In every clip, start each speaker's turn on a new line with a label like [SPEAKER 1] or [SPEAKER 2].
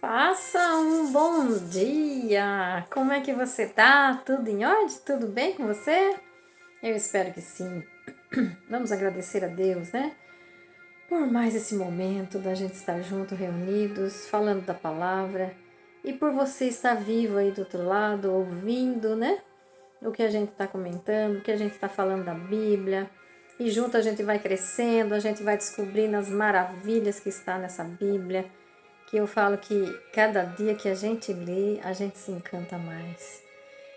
[SPEAKER 1] Faça um bom dia! Como é que você tá? Tudo em ordem? Tudo bem com você? Eu espero que sim. Vamos agradecer a Deus, né? Por mais esse momento da gente estar junto, reunidos, falando da palavra e por você estar vivo aí do outro lado, ouvindo, né? O que a gente está comentando, o que a gente está falando da Bíblia. E junto a gente vai crescendo, a gente vai descobrindo as maravilhas que está nessa Bíblia. Que eu falo que cada dia que a gente lê, a gente se encanta mais.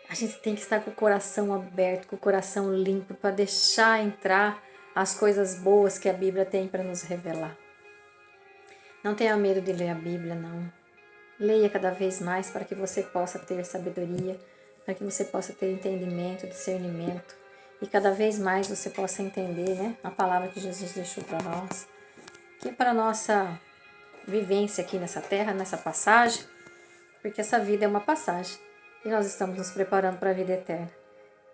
[SPEAKER 1] A gente tem que estar com o coração aberto, com o coração limpo, para deixar entrar as coisas boas que a Bíblia tem para nos revelar. Não tenha medo de ler a Bíblia, não. Leia cada vez mais para que você possa ter sabedoria, para que você possa ter entendimento, discernimento. E cada vez mais você possa entender, né, a palavra que Jesus deixou para nós, que é para a nossa vivência aqui nessa terra, nessa passagem, porque essa vida é uma passagem e nós estamos nos preparando para a vida eterna.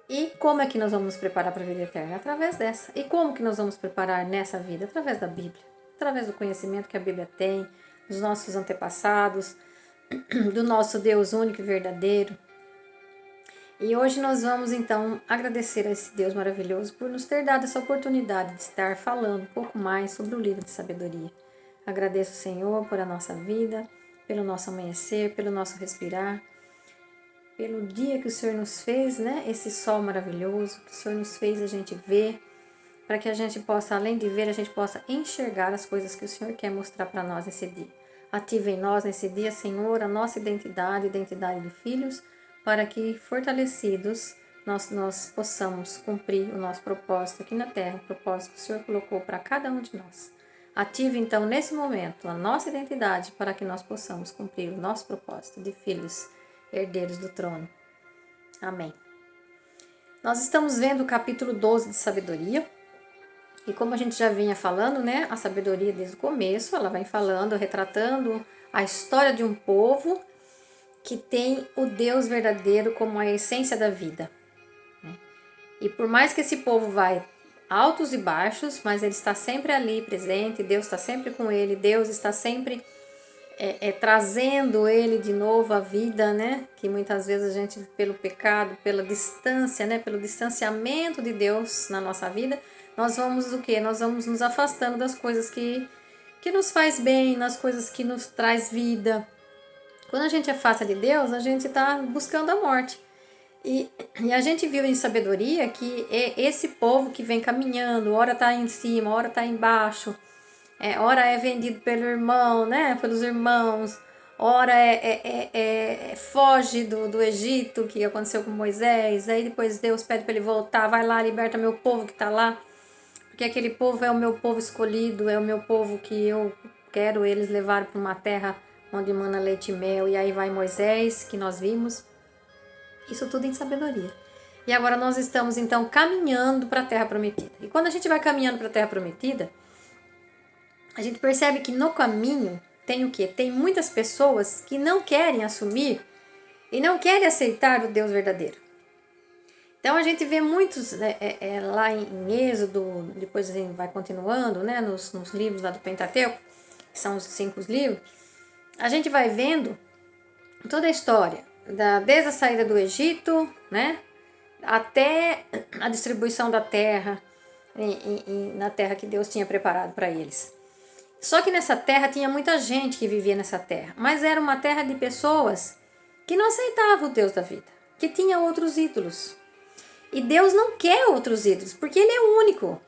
[SPEAKER 1] E como é que nós vamos nos preparar para a vida eterna? Através dessa. E como que nós vamos preparar nessa vida? Através da Bíblia, através do conhecimento que a Bíblia tem, dos nossos antepassados, do nosso Deus único e verdadeiro. E hoje nós vamos então agradecer a esse Deus maravilhoso por nos ter dado essa oportunidade de estar falando um pouco mais sobre o livro de sabedoria. Agradeço, Senhor, por a nossa vida, pelo nosso amanhecer, pelo nosso respirar, pelo dia que o Senhor nos fez, né? Esse sol maravilhoso que o Senhor nos fez a gente ver, para que a gente possa, além de ver, a gente possa enxergar as coisas que o Senhor quer mostrar para nós nesse dia. Ativa em nós nesse dia, Senhor, a nossa identidade de filhos, para que, fortalecidos, nós possamos cumprir o nosso propósito aqui na terra, o propósito que o Senhor colocou para cada um de nós. Ative então nesse momento a nossa identidade para que nós possamos cumprir o nosso propósito de filhos herdeiros do trono. Amém. Nós estamos vendo o capítulo 12 de sabedoria. E como a gente já vinha falando, né, a sabedoria desde o começo, ela vem falando, retratando a história de um povo que tem o Deus verdadeiro como a essência da vida. E por mais que esse povo vai altos e baixos, mas ele está sempre ali presente, Deus está sempre com ele, Deus está sempre trazendo ele de novo à vida, né? Que muitas vezes a gente, pelo pecado, pela distância, né? Pelo distanciamento de Deus na nossa vida, nós vamos o quê? Nós vamos nos afastando das coisas que nos faz bem, nas coisas que nos traz vida. Quando a gente afasta de Deus, a gente está buscando a morte. E a gente viu em sabedoria que esse povo que vem caminhando, ora está em cima, ora está embaixo, ora é vendido pelo irmão, né? Pelos irmãos, ora foge do Egito, que aconteceu com Moisés, aí depois Deus pede para ele voltar, vai lá, liberta meu povo que está lá, porque aquele povo é o meu povo escolhido, é o meu povo que eu quero eles levar para uma terra onde mana leite e mel, e aí vai Moisés, que nós vimos. Isso tudo em sabedoria. E agora nós estamos então caminhando para a Terra Prometida. E quando a gente vai caminhando para a Terra Prometida, a gente percebe que no caminho tem o quê? Tem muitas pessoas que não querem assumir e não querem aceitar o Deus verdadeiro. Então a gente vê muitos lá em Êxodo, depois a gente vai continuando, né, nos livros lá do Pentateuco, que são os 5 livros, a gente vai vendo toda a história. Desde a saída do Egito, né, até a distribuição da terra, na terra que Deus tinha preparado para eles. Só que nessa terra tinha muita gente que vivia nessa terra, mas era uma terra de pessoas que não aceitavam o Deus da vida, que tinha outros ídolos. E Deus não quer outros ídolos, porque Ele é único.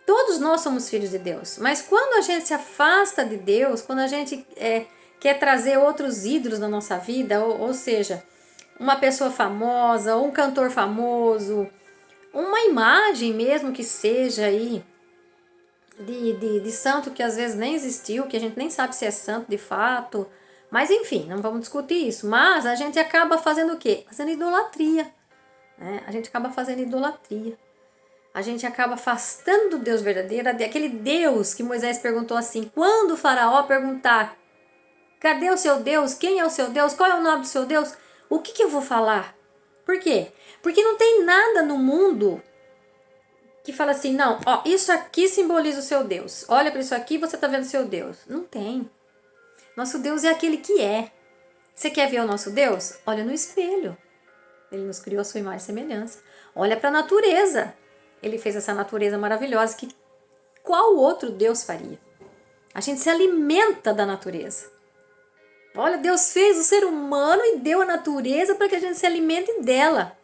[SPEAKER 1] Todos nós somos filhos de Deus, mas quando a gente se afasta de Deus, quando a gente quer trazer outros ídolos na nossa vida, ou seja, uma pessoa famosa, ou um cantor famoso, uma imagem mesmo que seja aí de santo que às vezes nem existiu, que a gente nem sabe se é santo de fato, mas enfim, não vamos discutir isso, mas a gente acaba fazendo o quê? Fazendo idolatria, né? A gente acaba fazendo idolatria. A gente acaba afastando do Deus verdadeiro, aquele Deus que Moisés perguntou assim, quando o faraó perguntar, cadê o seu Deus? Quem é o seu Deus? Qual é o nome do seu Deus? O que eu vou falar? Por quê? Porque não tem nada no mundo que fala assim, não, isso aqui simboliza o seu Deus. Olha para isso aqui, você está vendo o seu Deus. Não tem. Nosso Deus é aquele que é. Você quer ver o nosso Deus? Olha no espelho. Ele nos criou a sua imagem e semelhança. Olha para a natureza. Ele fez essa natureza maravilhosa que qual outro Deus faria? A gente se alimenta da natureza. Olha, Deus fez o ser humano e deu a natureza para que a gente se alimente dela.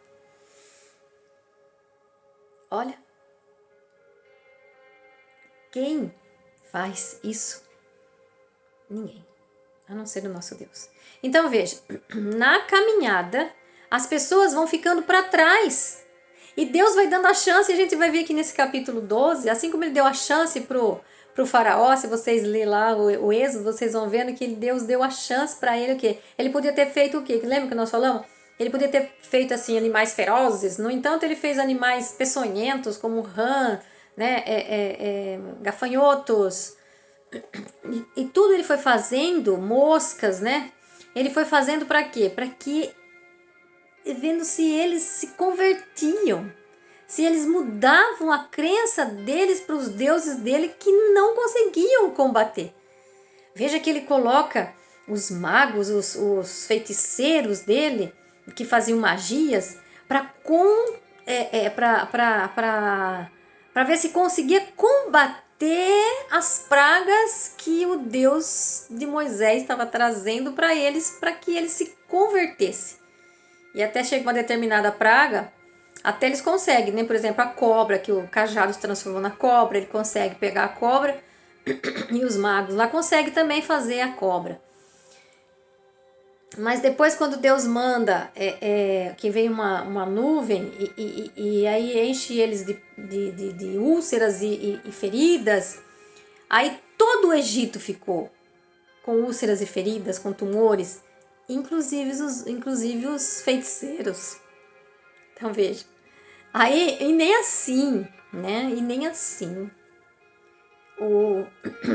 [SPEAKER 1] Olha. Quem faz isso? Ninguém, a não ser o nosso Deus. Então veja, na caminhada, as pessoas vão ficando para trás. E Deus vai dando a chance, e a gente vai ver aqui nesse capítulo 12, assim como ele deu a chance pro faraó, se vocês lerem lá o Êxodo, vocês vão vendo que Deus deu a chance para ele o quê? Ele podia ter feito o quê? Lembra que nós falamos? Ele podia ter feito assim animais ferozes, no entanto ele fez animais peçonhentos, como rã, né, gafanhotos, e tudo ele foi fazendo, moscas, né? Ele foi fazendo para quê? Para que, vendo se eles se convertiam, se eles mudavam a crença deles para os deuses dele que não conseguiam combater. Veja que ele coloca os magos, os feiticeiros dele, que faziam magias, para ver se conseguia combater as pragas que o Deus de Moisés estava trazendo para eles, para que eles se convertessem. E até chega uma determinada praga, até eles conseguem, né? Por exemplo, a cobra, que o cajado se transformou na cobra, ele consegue pegar a cobra e os magos lá conseguem também fazer a cobra. Mas depois, quando Deus manda que vem uma nuvem e aí enche eles de úlceras e feridas, aí todo o Egito ficou com úlceras e feridas, com tumores, inclusive os feiticeiros. Então veja, aí e nem assim, né? E nem assim o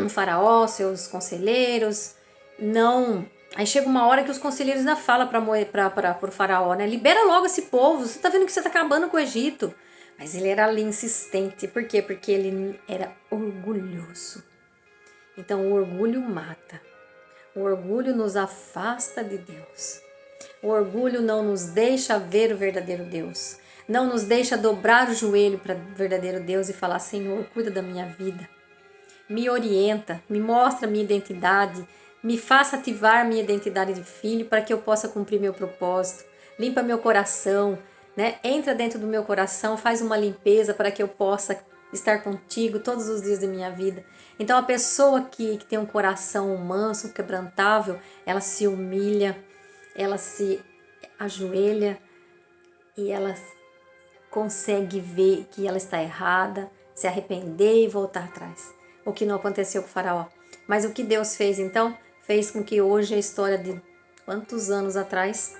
[SPEAKER 1] faraó, seus conselheiros, não. Aí chega uma hora que os conselheiros ainda falam para o faraó, né? Libera logo esse povo, você tá vendo que você tá acabando com o Egito. Mas ele era ali insistente, por quê? Porque ele era orgulhoso. Então o orgulho mata. O orgulho nos afasta de Deus. O orgulho não nos deixa ver o verdadeiro Deus. Não nos deixa dobrar o joelho para o verdadeiro Deus e falar: Senhor, cuida da minha vida. Me orienta, me mostra a minha identidade, me faça ativar minha identidade de filho para que eu possa cumprir meu propósito. Limpa meu coração, né? Entra dentro do meu coração, faz uma limpeza para que eu possa estar contigo todos os dias da minha vida. Então a pessoa que tem um coração manso, quebrantável, ela se humilha, ela se ajoelha e ela consegue ver que ela está errada, se arrepender e voltar atrás. O que não aconteceu com o faraó. Mas o que Deus fez então? Fez com que hoje a história de quantos anos atrás,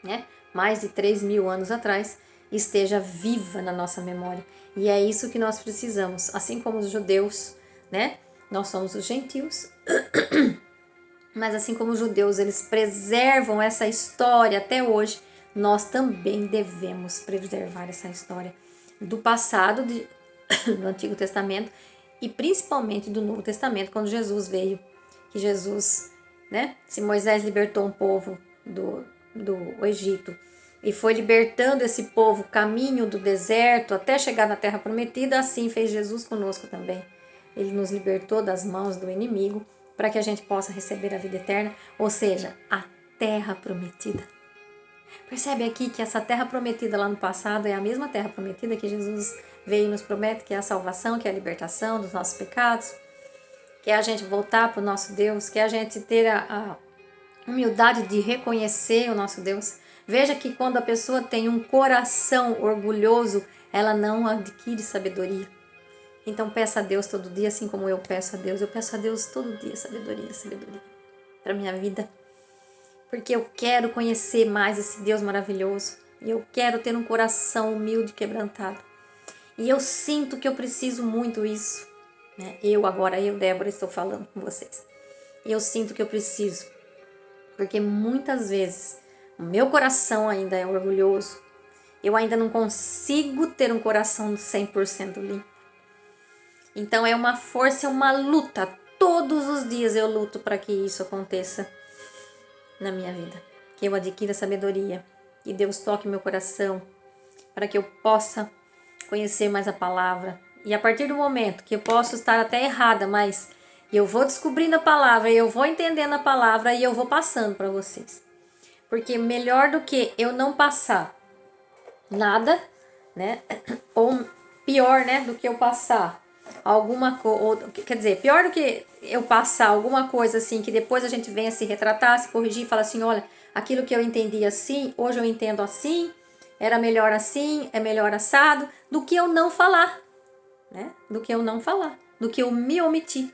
[SPEAKER 1] né? Mais de 3.000 anos atrás, esteja viva na nossa memória. E é isso que nós precisamos. Assim como os judeus, né? Nós somos os gentios. Mas assim como os judeus, eles preservam essa história até hoje, nós também devemos preservar essa história do passado, do Antigo Testamento, e principalmente do Novo Testamento, quando Jesus veio, que Jesus, né, se Moisés libertou um povo do Egito e foi libertando esse povo caminho do deserto até chegar na Terra Prometida, assim fez Jesus conosco também. Ele nos libertou das mãos do inimigo para que a gente possa receber a vida eterna, ou seja, a Terra Prometida. Percebe aqui que essa Terra Prometida lá no passado é a mesma Terra Prometida que Jesus veio e nos promete, que é a salvação, que é a libertação dos nossos pecados, que é a gente voltar para o nosso Deus, que é a gente ter a humildade de reconhecer o nosso Deus. Veja que quando a pessoa tem um coração orgulhoso, ela não adquire sabedoria. Então peça a Deus todo dia, assim como eu peço a Deus. Eu peço a Deus todo dia sabedoria, sabedoria para minha vida. Porque eu quero conhecer mais esse Deus maravilhoso. E eu quero ter um coração humilde e quebrantado. E eu sinto que eu preciso muito isso. Né? Eu, Débora, estou falando com vocês. Eu sinto que eu preciso. Porque muitas vezes o meu coração ainda é orgulhoso. Eu ainda não consigo ter um coração 100% limpo. Então é uma força, é uma luta todos os dias eu luto para que isso aconteça na minha vida. Que eu adquira sabedoria. Que Deus toque meu coração para que eu possa conhecer mais a palavra. E a partir do momento que eu posso estar até errada, mas eu vou descobrindo a palavra, eu vou entendendo a palavra e eu vou passando para vocês. Porque melhor do que eu não passar nada, né? Ou pior, né, do que eu passar alguma coisa, quer dizer, pior do que eu passar alguma coisa assim, que depois a gente venha se retratar, se corrigir e falar assim, olha, aquilo que eu entendi assim, hoje eu entendo assim, era melhor assim, é melhor assado, do que eu não falar, né? Do que eu não falar, do que eu me omitir.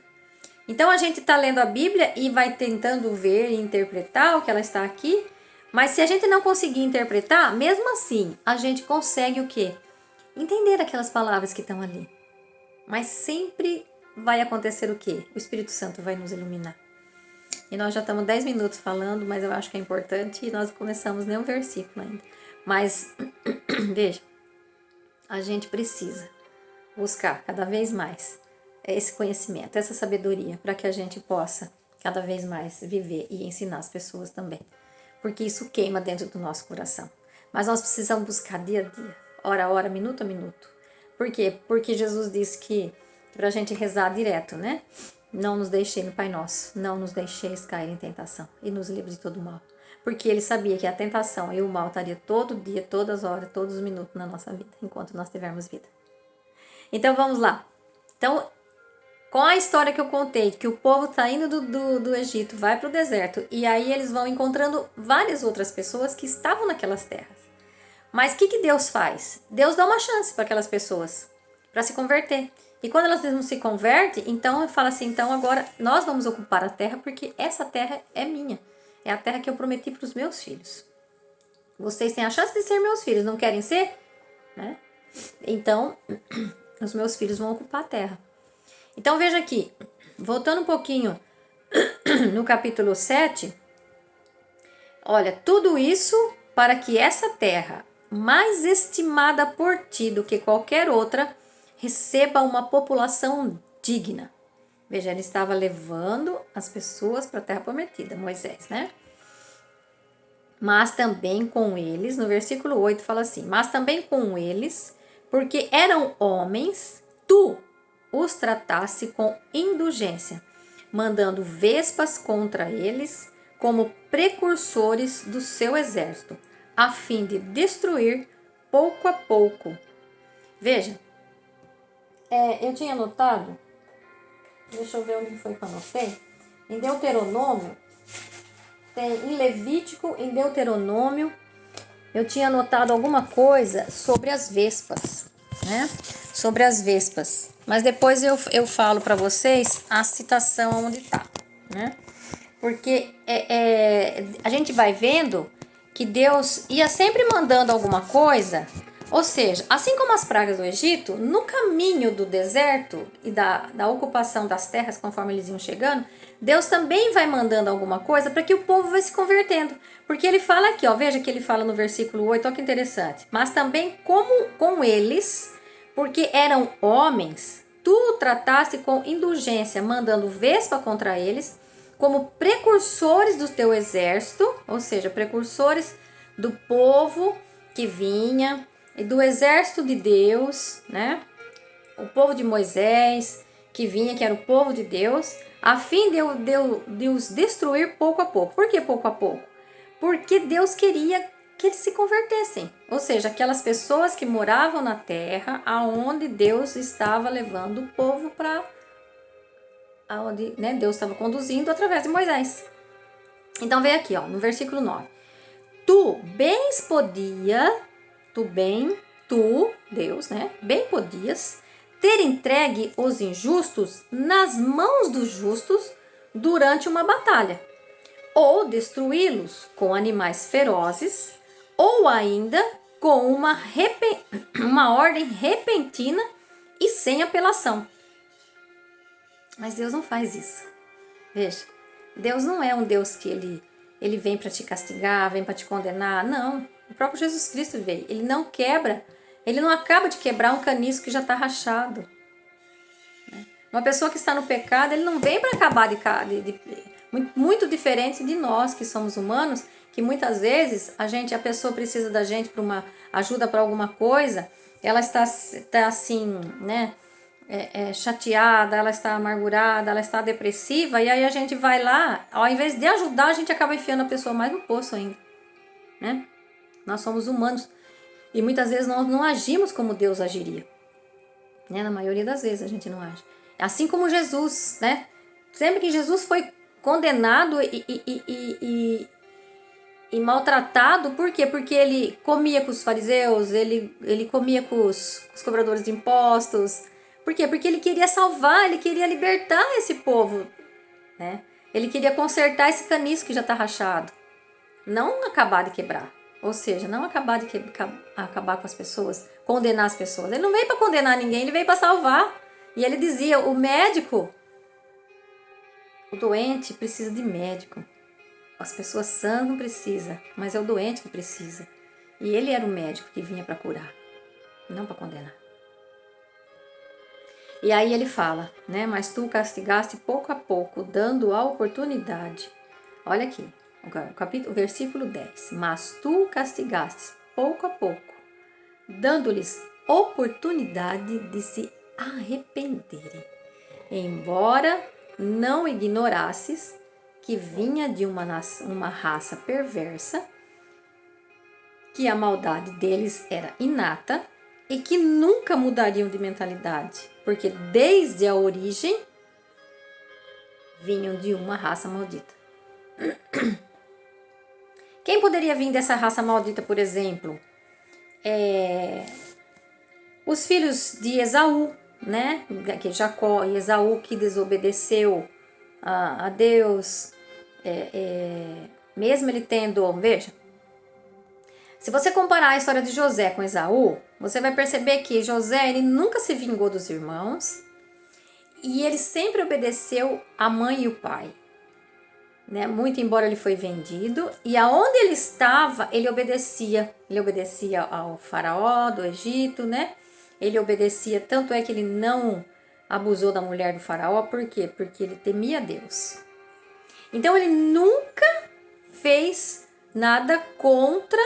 [SPEAKER 1] Então a gente está lendo a Bíblia e vai tentando ver e interpretar o que ela está aqui, mas se a gente não conseguir interpretar, mesmo assim, a gente consegue o quê? Entender aquelas palavras que estão ali. Mas sempre vai acontecer o quê? O Espírito Santo vai nos iluminar. E nós já estamos 10 minutos falando, mas eu acho que é importante e nós começamos nem um versículo ainda. Mas, veja, a gente precisa buscar cada vez mais esse conhecimento, essa sabedoria, para que a gente possa cada vez mais viver e ensinar as pessoas também. Porque isso queima dentro do nosso coração. Mas nós precisamos buscar dia a dia, hora a hora, minuto a minuto. Por quê? Porque Jesus disse que para a gente rezar direto, né? Não nos deixei no Pai Nosso, não nos deixeis cair em tentação e nos livre de todo mal. Porque ele sabia que a tentação e o mal estaria todo dia, todas as horas, todos os minutos na nossa vida, enquanto nós tivermos vida. Então vamos lá. Então, com a história que eu contei, que o povo está indo do Egito, vai para o deserto, e aí eles vão encontrando várias outras pessoas que estavam naquelas terras. Mas o que Deus faz? Deus dá uma chance para aquelas pessoas, para se converter. E quando elas não se convertem, então ele fala assim, então agora nós vamos ocupar a terra, porque essa terra é minha. É a terra que eu prometi para os meus filhos. Vocês têm a chance de ser meus filhos, não querem ser? Né? Então, os meus filhos vão ocupar a terra. Então veja aqui, voltando um pouquinho no capítulo 7, olha, tudo isso para que essa terra, mais estimada por ti do que qualquer outra, receba uma população digna. Veja, ele estava levando as pessoas para a terra prometida, Moisés, né? Mas também com eles, no versículo 8 fala assim, mas também com eles, porque eram homens, tu os tratasse com indulgência, mandando vespas contra eles como precursores do seu exército, a fim de destruir pouco a pouco. Veja, eu tinha anotado, deixa eu ver onde foi que eu anotei, em Deuteronômio, em Levítico, em Deuteronômio, eu tinha anotado alguma coisa sobre as vespas, né? Sobre as vespas. Mas depois eu falo para vocês a citação onde está, né? Porque a gente vai vendo que Deus ia sempre mandando alguma coisa. Ou seja, assim como as pragas do Egito, no caminho do deserto e da ocupação das terras, conforme eles iam chegando, Deus também vai mandando alguma coisa para que o povo vá se convertendo. Porque ele fala aqui, ó, veja que ele fala no versículo 8, olha que interessante. Mas também como com eles, porque eram homens, tu o trataste com indulgência, mandando vespa contra eles, como precursores do teu exército, ou seja, precursores do povo que vinha, e do exército de Deus, né? O povo de Moisés, que vinha, que era o povo de Deus, a fim de os destruir pouco a pouco. Por que pouco a pouco? Porque Deus queria que eles se convertessem. Ou seja, aquelas pessoas que moravam na terra, aonde Deus estava levando o povo para... aonde, né, Deus estava conduzindo através de Moisés. Então, vem aqui, ó, no versículo 9. Tu, Deus, né, bem podias ter entregue os injustos nas mãos dos justos durante uma batalha, ou destruí-los com animais ferozes, ou ainda com uma ordem repentina e sem apelação. Mas Deus não faz isso. Veja, Deus não é um Deus que ele vem para te castigar, vem para te condenar. Não, o próprio Jesus Cristo veio. Ele não quebra, ele não acaba de quebrar um caniço que já está rachado. Uma pessoa que está no pecado, ele não vem para acabar muito diferente de nós que somos humanos, que muitas vezes a pessoa precisa da gente para uma ajuda para alguma coisa, ela está assim, né? Chateada, ela está amargurada, ela está depressiva, e aí a gente vai lá, ao invés de ajudar, a gente acaba enfiando a pessoa mais no poço ainda, né? Nós somos humanos e muitas vezes nós não agimos como Deus agiria, né? Na maioria das vezes a gente não age. Assim como Jesus, né? Sempre que Jesus foi condenado e maltratado, por quê? Porque ele comia com os fariseus, ele comia com os cobradores de impostos. Por quê? Porque ele queria salvar, ele queria libertar esse povo, né? Ele queria consertar esse caniço que já está rachado, não acabar de quebrar. Ou seja, não acabar acabar com as pessoas, condenar as pessoas. Ele não veio para condenar ninguém, ele veio para salvar. E ele dizia, o doente precisa de médico. As pessoas sãs não precisam, mas é o doente que precisa. E ele era o médico que vinha para curar, não para condenar. E aí ele fala, né? Mas tu castigaste pouco a pouco, dando a oportunidade. Olha aqui, o versículo 10. Mas tu castigaste pouco a pouco, dando-lhes oportunidade de se arrependerem. Embora não ignorasses que vinha de uma raça perversa, que a maldade deles era inata e que nunca mudariam de mentalidade, porque desde a origem vinham de uma raça maldita. Quem poderia vir dessa raça maldita, por exemplo? Os filhos de Esaú, né? Que Jacó e Esaú, que desobedeceu a Deus, mesmo ele tendo, veja, se você comparar a história de José com Esaú, você vai perceber que José, ele nunca se vingou dos irmãos e ele sempre obedeceu a mãe e o pai, né? Muito embora ele foi vendido, e aonde ele estava, ele obedecia ao faraó do Egito, né? Ele obedecia, tanto é que ele não abusou da mulher do faraó, por quê? Porque ele temia Deus. Então ele nunca fez nada contra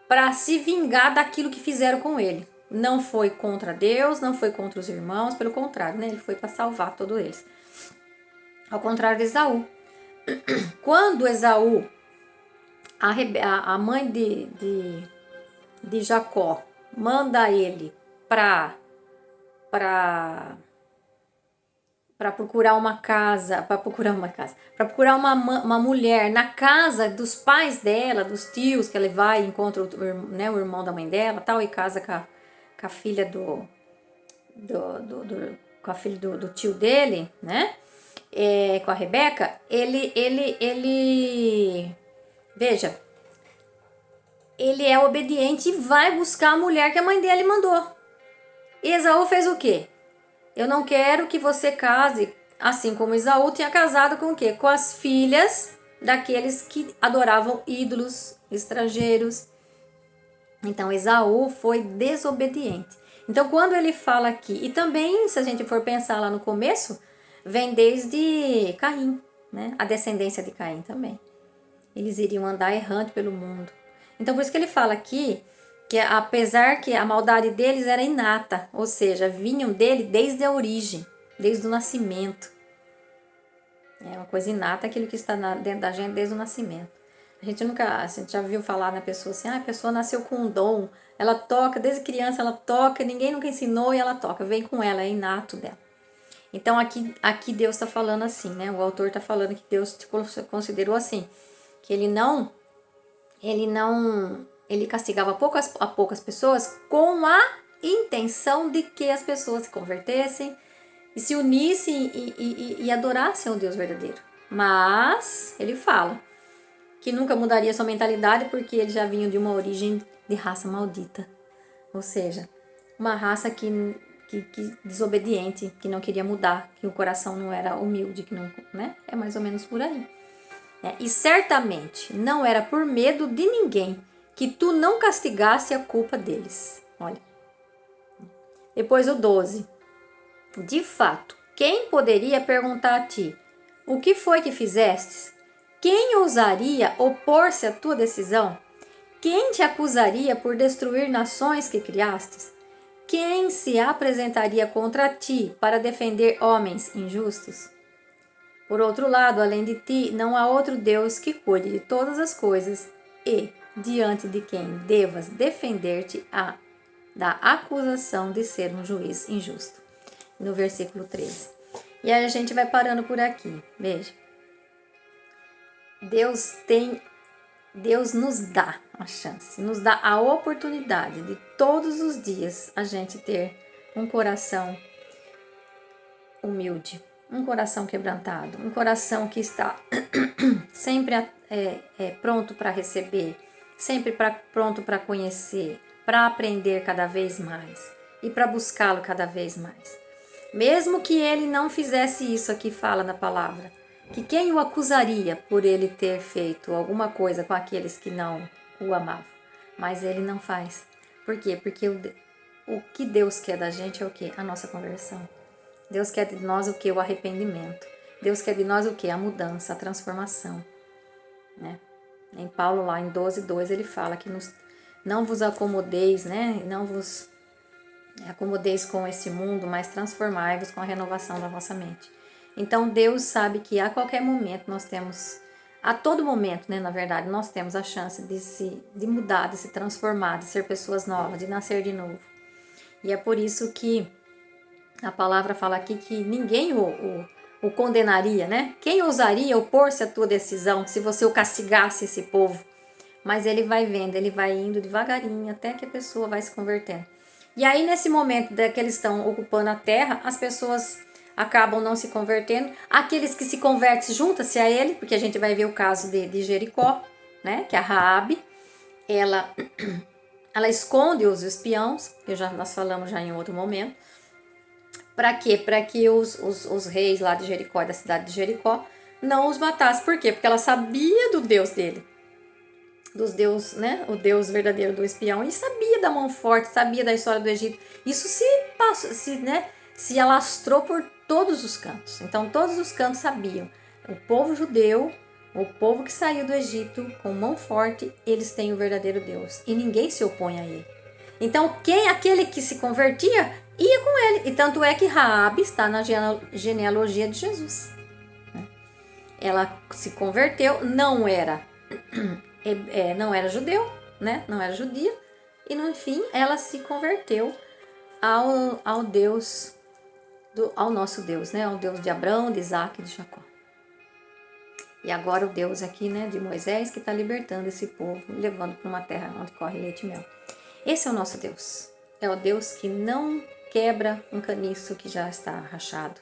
[SPEAKER 1] para se vingar daquilo que fizeram com ele. Não foi contra Deus, não foi contra os irmãos, pelo contrário, né? Ele foi para salvar todos eles. Ao contrário de Esaú. Quando Esaú, a mãe de Jacó, manda ele para procurar uma mulher na casa dos pais dela, dos tios, que ela vai e encontra o irmão da mãe dela, tal, e casa com a filha com a filha do tio dele, né? Com a Rebeca, veja, ele é obediente e vai buscar a mulher que a mãe dele mandou. E Esaú fez o quê? Eu não quero que você case, assim como Esaú tinha casado com o quê? Com as filhas daqueles que adoravam ídolos estrangeiros. Então Esaú foi desobediente. Então quando ele fala aqui, e também se a gente for pensar lá no começo, vem desde Caim, né? A descendência de Caim também. Eles iriam andar errante pelo mundo. Então por isso que ele fala aqui, que apesar que a maldade deles era inata, ou seja, vinham dele desde a origem, desde o nascimento. É uma coisa inata, aquilo que está dentro da gente desde o nascimento. A gente já viu falar na pessoa assim, a pessoa nasceu com um dom, ela toca, desde criança ela toca, ninguém nunca ensinou e ela toca, vem com ela, é inato dela. Então aqui Deus está falando assim, né? O autor está falando que Deus te considerou assim, que ele castigava poucas pessoas com a intenção de que as pessoas se convertessem e se unissem e adorassem ao Deus verdadeiro. Mas ele fala que nunca mudaria sua mentalidade porque eles já vinham de uma origem de raça maldita. Ou seja, uma raça que desobediente, que não queria mudar, que o coração não era humilde, que não, né? É mais ou menos por aí. E certamente não era por medo de ninguém que tu não castigasse a culpa deles. Olha. Depois o 12. De fato, quem poderia perguntar a ti: o que foi que fizestes? Quem ousaria opor-se à tua decisão? Quem te acusaria por destruir nações que criastes? Quem se apresentaria contra ti para defender homens injustos? Por outro lado, além de ti, não há outro Deus que cuide de todas as coisas e diante de quem devas defender-te da acusação de ser um juiz injusto. No versículo 13. E aí a gente vai parando por aqui. Veja. Deus nos dá a chance, nos dá a oportunidade de todos os dias a gente ter um coração humilde, um coração quebrantado, um coração que está sempre pronto para receber, sempre pronto para conhecer, para aprender cada vez mais e para buscá-lo cada vez mais. Mesmo que ele não fizesse isso aqui, fala na palavra, que quem o acusaria por ele ter feito alguma coisa com aqueles que não o amavam? Mas ele não faz. Por quê? Porque o que Deus quer da gente é o quê? A nossa conversão. Deus quer de nós o quê? O arrependimento. Deus quer de nós o quê? A mudança, a transformação. Né? Em Paulo, lá em 12:2, ele fala que não vos acomodeis, né? Não vos acomodeis com esse mundo, mas transformai-vos com a renovação da vossa mente. Então, Deus sabe que a qualquer momento nós temos, a todo momento, né, na verdade, nós temos a chance de mudar, de se transformar, de ser pessoas novas, de nascer de novo. E é por isso que a palavra fala aqui que ninguém o condenaria, né? Quem ousaria opor-se à tua decisão se você o castigasse, esse povo? Mas ele vai vendo, ele vai indo devagarinho até que a pessoa vai se convertendo. E aí, nesse momento que eles estão ocupando a terra, as pessoas acabam não se convertendo. Aqueles que se convertem juntam-se a ele, porque a gente vai ver o caso de Jericó, né? Que a Raabe, ela esconde os espiãos, que nós falamos já em outro momento. Para quê? Para que os reis lá de Jericó, da cidade de Jericó, não os matassem. Por quê? Porque ela sabia do Deus dele. Dos Deus, né? O Deus verdadeiro do espião. E sabia da mão forte, sabia da história do Egito. Isso se alastrou por todos os cantos. Então, todos os cantos sabiam. O povo judeu, o povo que saiu do Egito com mão forte, eles têm o verdadeiro Deus. E ninguém se opõe a ele. Então, aquele que se convertia, ia com ele. E tanto é que Raabe está na genealogia de Jesus. Ela se converteu, não era judeu, né? Não era judia. E no fim, ela se converteu ao Deus, ao nosso Deus, né? Ao Deus de Abraão, de Isaac e de Jacó. E agora o Deus aqui, né, de Moisés, que está libertando esse povo, levando para uma terra onde corre leite e mel. Esse é o nosso Deus. É o Deus que não quebra um caniço que já está rachado.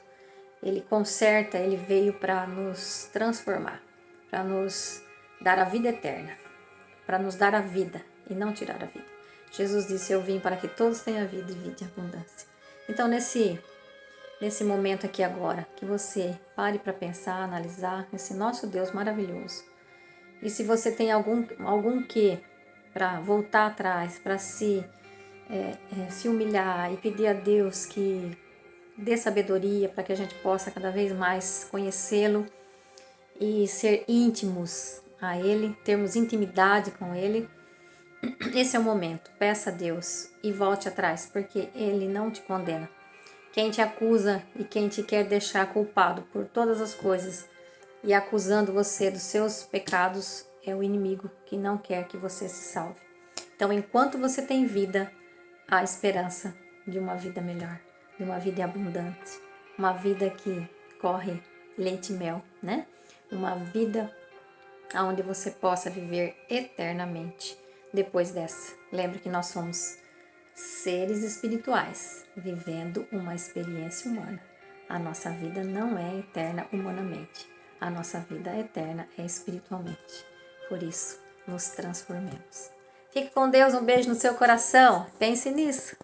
[SPEAKER 1] Ele conserta, ele veio para nos transformar, para nos dar a vida eterna, para nos dar a vida e não tirar a vida. Jesus disse: eu vim para que todos tenham vida e vida em abundância. Então, nesse momento aqui agora, que você pare para pensar, analisar esse nosso Deus maravilhoso. E se você tem algum quê para voltar atrás, para se humilhar e pedir a Deus que dê sabedoria para que a gente possa cada vez mais conhecê-lo e ser íntimos a Ele, termos intimidade com Ele, esse é o momento. Peça a Deus e volte atrás, porque Ele não te condena. Quem te acusa e quem te quer deixar culpado por todas as coisas e acusando você dos seus pecados é o inimigo que não quer que você se salve. Então, enquanto você tem vida, há esperança de uma vida melhor, de uma vida abundante, uma vida que corre leite e mel, né? Uma vida onde você possa viver eternamente depois dessa. Lembre que nós somos seres espirituais vivendo uma experiência humana. A nossa vida não é eterna humanamente. A nossa vida eterna é espiritualmente. Por isso, nos transformemos. Fique com Deus, um beijo no seu coração. Pense nisso.